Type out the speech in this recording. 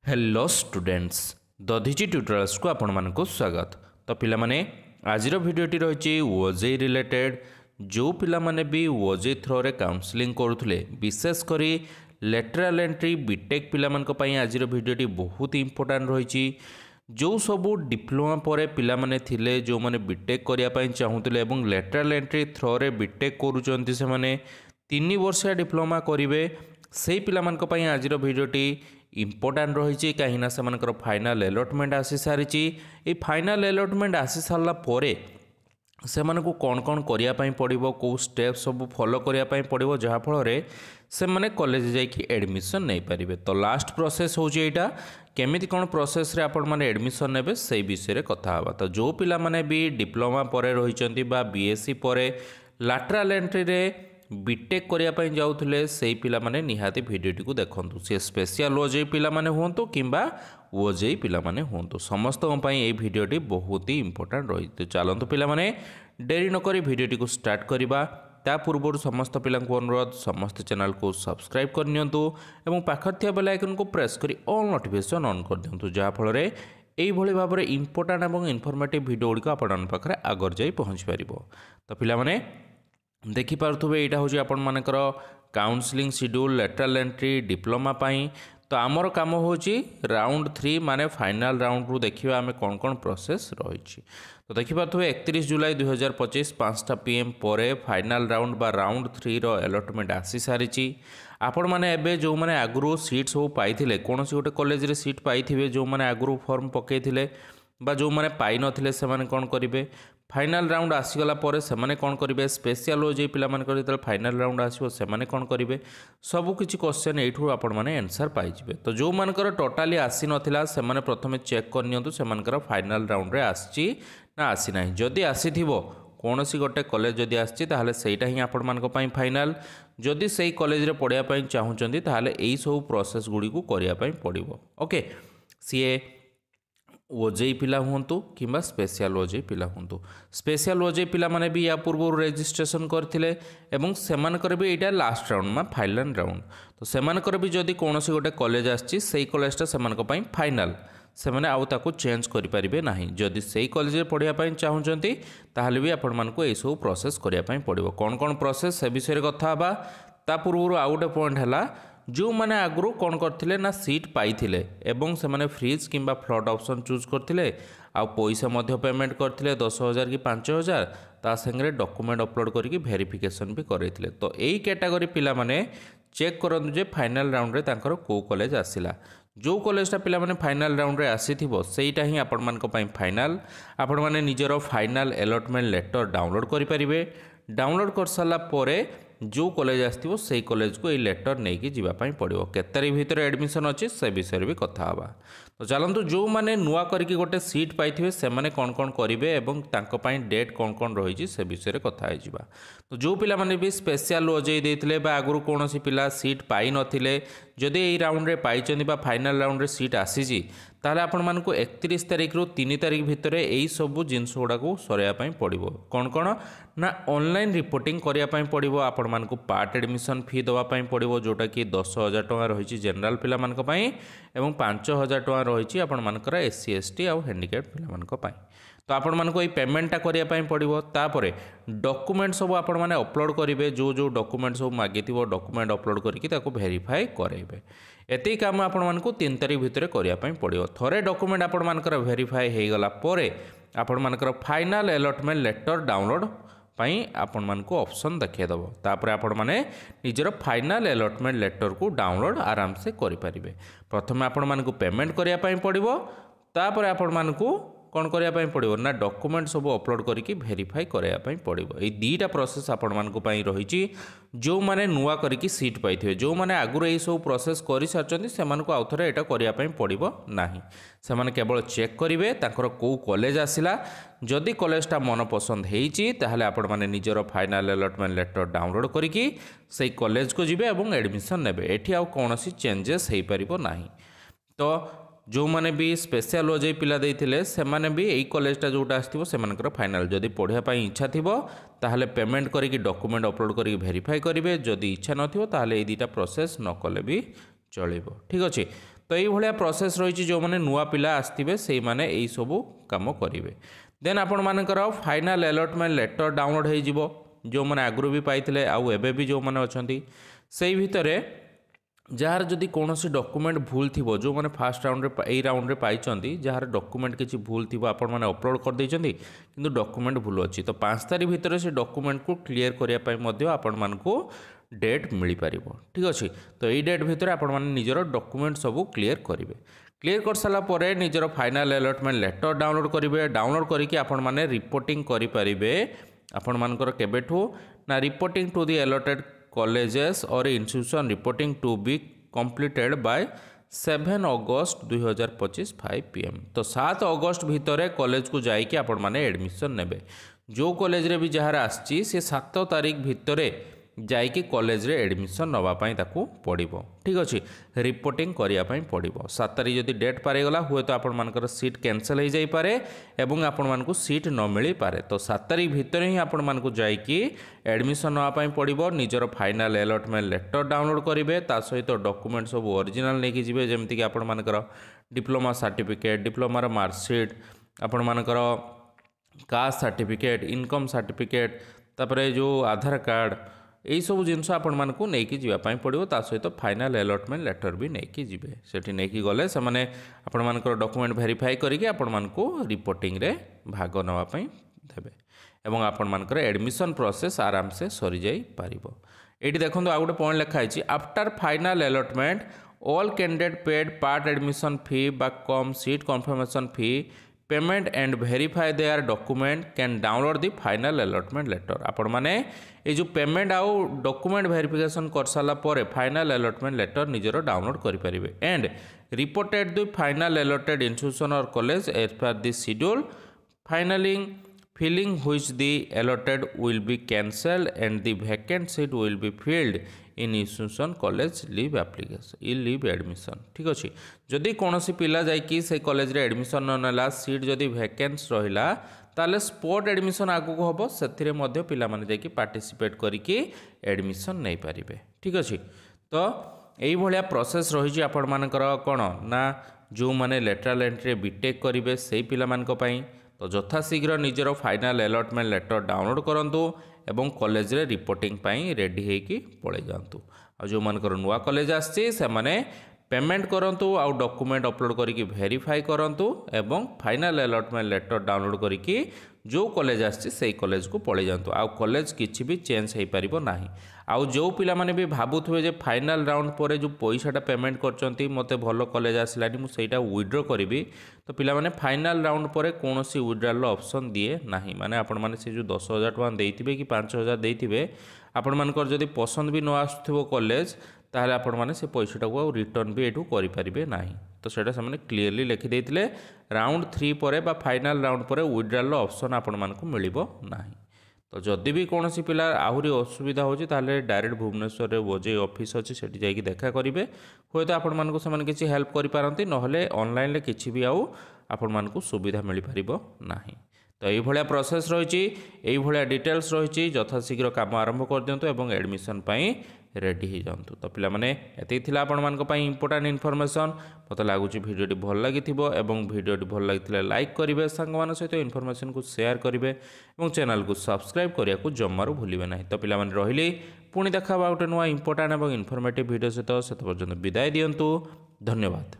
Hello students Dadhichi tutorials को आपण मानक स्वागत। तो पिला माने आजिर भिडियोटी रही ओजेई रिलेटेड जो पिला माने भी ओजेई थ्रो रे काउंसलिंग करुले विशेषकर लेटराल एंट्री बीटेक पिला मानक पई आजिर भिडियोटी बहुत इंपोर्टेंट रही। जो सबू डिप्लोमा पर पिला माने थिले जो माने बीटेक करिया पई चाहुतले एवं लेटराल एंट्री थ्रो रे बीटेक करूचंती से माने 3 वर्षिया डिप्लोमा करिवे से पिला मानक पई आजिर भिडियोटी इंपोर्टेंट रही कहीं से फाइनाल अलॉटमेंट आसी सारी। ये फाइनाल अलॉटमेंट आसी सारा पर से मानकु कौन कौन करने पड़ो कौ स्टेप सब फॉलो करने पड़ो जहाँफल से माने कॉलेज जाकि एडमिशन नहीं पारे। तो लास्ट प्रोसेस हूँ यहाँ केमिति कौन प्रोसेस रे आपण माने एडमिशन नेबे से विषय रे कथा हवा। तो जो पिला माने भी डिप्लोमा पर रही बीएससी पर लैटरल एंट्री रे बीटेक करने जाऊे से पिला माने निहाती भिडियोटी को देखु सी स्पेशल ओजेई पिला माने हुंतु किंबा ओजेई पिला माने हुंतु समस्त ये भिडियोटी बहुत ही इंपोर्टेंट रही। तो चलतु पिला माने डेरी नक भिडियोटी को स्टार्ट करवा ता पूर्व समस्त पिला अनुरोध समस्त चैनल को सब्सक्राइब करनियंतु एवं पाखर थिया बेल आइकन को प्रेस करी ऑल नोटिफिकेशन ऑन कर दियंतु जहाँफल यही भाव में इंपोर्टेंट और इनफॉर्मेटिव भिडियो गुड़िक आपण पाखे आगर जाई पहुँच पार। तो पिला माने देखिपे यहाँ हूँ आपण मानकर counselling schedule lateral entry diploma पाई। तो आमर काम हूँ राउंड 3 माने फाइनाल राउंड रू देखिए आम कौन कौन प्रोसेस रही। तो देखिपे 31 जुलाई 2025 5टा PM पर फाइनाल राउंड बा राउंड 3 रो अलॉटमेंट आसी सारी। आपण मैंने एबे जो मैंने आगु सीट सब पाई कौन सी गोटे कॉलेज रे सीट पाई जो मैंने आगु फॉर्म पकई बा जो मैंने पाई नथिले से माने कौन करेंगे फाइनाल राउंड आसीगला पर से माने कौन करेंगे स्पेशल ओजेई पिला मानकर जो फाइनाल राउंड आसो से माने कौन करेंगे सबू किसी क्वेश्चन एठू आपण माने आंसर पाइबे। तो जो मानकर टोटाली आसी नथिला से माने प्रथमे चेक करनियंतु से मानकर फाइनाल राउंड रे आसी ना आसी नाही। जदि आसीथिबो कौन सी गोटे कॉलेज जदि आसी ताहले सेटा ही आपण मानक पई फाइनाल जदि सेही कॉलेज रे पढ़िया पई चाहुचंती ताहले एई सब प्रोसेस गुडी को करिया पई पड़िबो। ओके सीए ओजेई पिला हुंतु किंबा स्पेशल ओजेई पिला हुंतु स्पेशल ओजेई पिला माने भी या पूर्व रजिस्ट्रेशन करथिले एवं सेमानकर भी एटा लास्ट राउंड मा फाइनल राउंड। तो सेमानकर भी जदि कौन सी गोटे कॉलेज आछि सेही कॉलेजटा सेमानक पई फाइनल से मैंने आउ ताकू चेंज करें ना। जदि से कॉलेज में पढ़ाई चाहूँगी ताहले भी आपण मानक यह सब प्रोसेस करने पड़ो कौन कौन प्रोसेस से विषय कथा बा। ता पूर्व आउ गोटे पॉइंट है जो मैंने आगु कौन करथिले ना सीट पाइथिले एवं से माने फ्रीज किंबा फ्लड ऑप्शन चूज करथिले आ पैसा मध्य पेमेंट करथिले 10,000 कि 5,000 ता संगे डॉक्यूमेंट अपलोड करके वेरिफिकेशन भी करथिले। तो यही कैटेगरी पिला माने चेक करंतु जे फाइनल राउंड रे तांकर को कॉलेज आसिला जो कॉलेजटा पिला माने फाइनल राउंड रे आसीथिबो सेईटा ही आपण मानक पई फाइनल। आपण माने निजरो फाइनल अलॉटमेंट लेटर डाउनलोड करि परिबे। डाउनलोड कर साला परे जो कॉलेज आसथिबो सेई कॉलेज को ये लेटर नहीं जावाई पड़ो के तारीख भितर एडमिशन अच्छे से विषय भी कथा हवा। तो चलतु जो मैंने नुआ करके गोटे सीट पाई से माने कौन कौन करेंगे एवं तांको पाई डेट कौन कौन रही से विषय कथा हो। तो जो पिला माने भी स्पेशल ओजेई देथिले बा आगु कौन सी पिला सीट पाई नथिले जदि यही राउंड रे पाइचंदी बा फाइनल राउंड रे सीट आसीजी ताहले आपण मानकु 31 तारीख रु 3 तारीख भितर यही सब जिनस गुड़ा को सराइया पड़ो कौन कौन ना ऑनलाइन रिपोर्टिंग करने पड़ो आपण मानकु पार्ट एडमिशन फी दवाई पड़ो जोटा कि 10,000 टଙ୍କା रही जनरल पिला मानक पई एवं 5,000 टଙ୍କା रही आपण मानकर SC ST आउ हैंडिकैप्ड पिला मानक पई। तो आपण मानकु पेमेंटा करने पड़ो तापर डॉक्यूमेंट सब आपण माने अपलोड करेंगे जो डॉक्यूमेंट सब मागी डॉक्यूमेंट अपलोड करके वेरीफाई करेंगे। एति काम आपण मानकु 3 तारीख भितर करने पड़ो। थोड़े डॉक्यूमेंट आपण मानकर वेरीफाई हो गला परे आपण मानकर फाइनल अलॉटमेंट लेटर डाउनलोड पाई आपण मानकु ऑप्शन देखिदेव तापर आपण माने निजर फाइनल अलॉटमेंट लेटर को डाउनलोड आराम से करि परिबे। प्रथम आपण मानकु पेमेंट करिया पई पड़िबो तापर आपण मानकु कौन करने पड़ो ना डॉक्यूमेंट सब अपलोड करके वेरीफाई करने पड़ो। ये दुईटा प्रोसेस आपण मानक रही जो माने नुआ करके सीट पाई जो माने आगु ये सब प्रोसेस कर सारी से आउ थे यहाँ करने पड़ो ना से केवल चेक करेंगे तांकर को कॉलेज आसला जदि कॉलेजटा मन पसंद होती ताहले आपण माने निजर फाइनल अलॉटमेंट लेटर डाउनलोड करके से कॉलेज को जिबे एवं एडमिशन नेबे एठी आउ कोनोसी चेंजेस हो पारिबो नाही। तो जो माने भी स्पेशल ओजेई पिला देइथिले से माने भी यही कॉलेजटा जोटा आसथिबो सेमानकर फाइनल जदि पढ़िया पई इच्छा थिबो ताहले पेमेंट करके डॉक्यूमेंट अपलोड करके वेरीफाई करेंगे जदि इच्छा नथिबो ताहले ए दुईटा प्रोसेस न कले भी चलिबो। ठीक अछि। तो ये प्रोसेस रही जो मैंने नुआ पिला आसवे से मैंने यही सब कम करेंगे। देन आपण मानकर फाइनाल अलॉटमेंट लेटर डाउनलोड हो जो मैंने आगु भी पाई आउ एबे भी जो मैंने अच्छा से भितर जार जदि कौन डॉक्यूमेंट भूल थी जो मैंने फास्ट राउंड रे पाई जार डॉक्यूमेंट किसी भूल थी आपण मैंने अपलोड कर देइछंती किंतु डॉक्यूमेंट भूल अच्छी तो 5 तारीख भितर से डॉक्यूमेंट को क्लियर करने आपण मानको डेट मिल पार ठीक अच्छे। तो यही डेट भितर आपण मैंने निजर डॉक्यूमेंट सब क्लियर करेंगे। क्लियर कर सारा पर निजर फाइनाल अलॉटमेंट लेटर डाउनलोड करेंगे। डाउनलोड करके आपण मैंने रिपोर्टिंग करेंगे आपण मानकर केबेठू ना reporting to the allotted colleges और institution reporting to be completed by 7 August 2025 5 PM। तो 7 अगस्त भितर कॉलेज को जाइए आपण मैंने एडमिशन नेबे। जो कॉलेज रे भी जहाँ आसी से 7 तारीख भितर जाइए कॉलेज रे एडमिशन नवापाई ताकू पड़ो ठीक अच्छे। रिपोर्टिंग करने पड़ो 7 तारीख जदि डेट पारिगला हुए तो आपण मानकर सीट कैंसल हो जाइए एवं आपण मानकू सीट न मिल पारे। तो 7 तारीख भितर ही आपण मानकू जाइए एडमिशन नवापाई पड़ो। निजर फाइनाल अलॉटमेंट लेटर डाउनलोड करेंगे सहित डॉक्यूमेंट सब ओरिजिनल लेकिन जी जमीक आपण मानकर डिप्लोमा सर्टिफिकेट डिप्लोमार मार्कशीट आपण मानकर कास्ट सर्टिफिकेट इनकम सर्टिफिकेट तापर जो आधार कार्ड यही सब जिनस आपण मानकू नेकी जीवापाई पड़ो सहित फाइनाल अलॉटमेंट लेटर भी नेकी जीवे सेठी नेकी गले से माने आपण मानकर डॉक्यूमेंट वेरीफाई करके आपण मानकू रिपोर्टिंग रे भाग नवापाई देबे एवं आपण मानकर एडमिशन प्रोसेस आराम से सरी जाई पारिबो। एठी देखंतु आ गोटे पॉइंट लिखा है after final allotment all candidate paid part admission fee बा cum seat confirmation fee payment and verify their document can download the final allotment letter. आपण माने ये जो पेमेंट आउ डॉक्यूमेंट वेरिफिकेशन कर साला पर फाइनाल अलॉटमेंट लेटर निजर डाउनलोड करि परिबे and reported the final allotted institution और college as per the schedule फाइनलिंग filling which the allotted will be cancelled and the vacant seat will be filled in institution college leave application leave admission ठीक अच्छे। जदि कौन पिला जाकि से college रे एडमिशन न नेला सीट जदि वैकेंस रहिला ताले स्पॉट एडमिशन आगु को हबो सेथिरे मध्ये पिला माने जाकि पार्टिसिपेट करिकि एडमिशन नै पारिबे ठीक अच्छे। तो यही भाया प्रोसेस रही आपण मानकर कौन ना जो माने लेटरल एंट्री बीटेक करेंगे से पिला मानक पई तो यथाशीघ्र निजर फाइनाल अलॉटमेंट लेटर डाउनलोड करंतु एवं कॉलेज रे रिपोर्टिंग पाई रेडी होइकी पळे जांतु। आ जो मानकर नुआ कॉलेज आछि से माने पेमेंट करंतु आउ डॉक्यूमेंट अपलोड करिकि वेरीफाई करंतु एवं फाइनाल अलॉटमेंट लेटर डाउनलोड करिकि जो कॉलेज आछि से कॉलेज को पळे जांतु। आउ कॉलेज किछि भी चेंज होई परिबो नाही। आउ जो पिला माने भी भाबुथुवे जे फाइनाल राउंड पर जो पैसाटा पेमेंट करचंती मते भलो कॉलेज आसलानी मु सेटा विथड्रॉ करिवि तो पिला माने फाइनाल राउंड पर कोनोसी विथड्रॉल ऑप्शन दिए नाही। माने आपण माने से जो 10,000 टका देइथिबे कि 5,000 देइथिबे आपण मानकर जदि पसंद भी न आसुथिबो कॉलेज ताहले आपण माने से पैसाटा को रिटर्न भी एठू करि परिबे नाही। तो सेटा से माने क्लियरली लिखि देइथिले राउंड 3 पर बा फाइनाल राउंड पर विथड्रॉल ऑप्शन आपण मानकू मिलिबो नाही। तो जदि भी कौन पिला आहरी असुविधा होची ताहले डायरेक्ट भुवनेश्वर ओजेई ऑफिस अच्छी से जाइए देखा करेंगे हुए तो आपण मानकू से किसी हेल्प करि पारंती नहले ऑनलाइन ले किछि भी आउ आपण मानकू सुविधा मिल पारिबो नाही। तो यही भाया प्रोसेस रही यही भाया डिटेल्स रही यथाशीघ्र काम आरंभ कर दिंतु एवं एडमिशन पाई रेडी हो जातु। तो पिला माने एति थिला आपण मानक पई इंपोर्टेंट इनफॉरमेशन मते लागुची वीडियोटी भल लागिथिबो एवं वीडियोटी भल लागिथिले लाइक करिवे संग मान सहित इनफॉरमेशन को शेयर करिवे एवं चैनल को सब्सक्राइब करिया को जम्मारू भूलिबे नाही। तो पिला माने रहिली पुणी देखा गोटे नुआ इंपोर्टेंट एवं इनफॉर्मेटिव वीडियो सहित सेत पर्यंत विदाय दियंतु। धन्यवाद।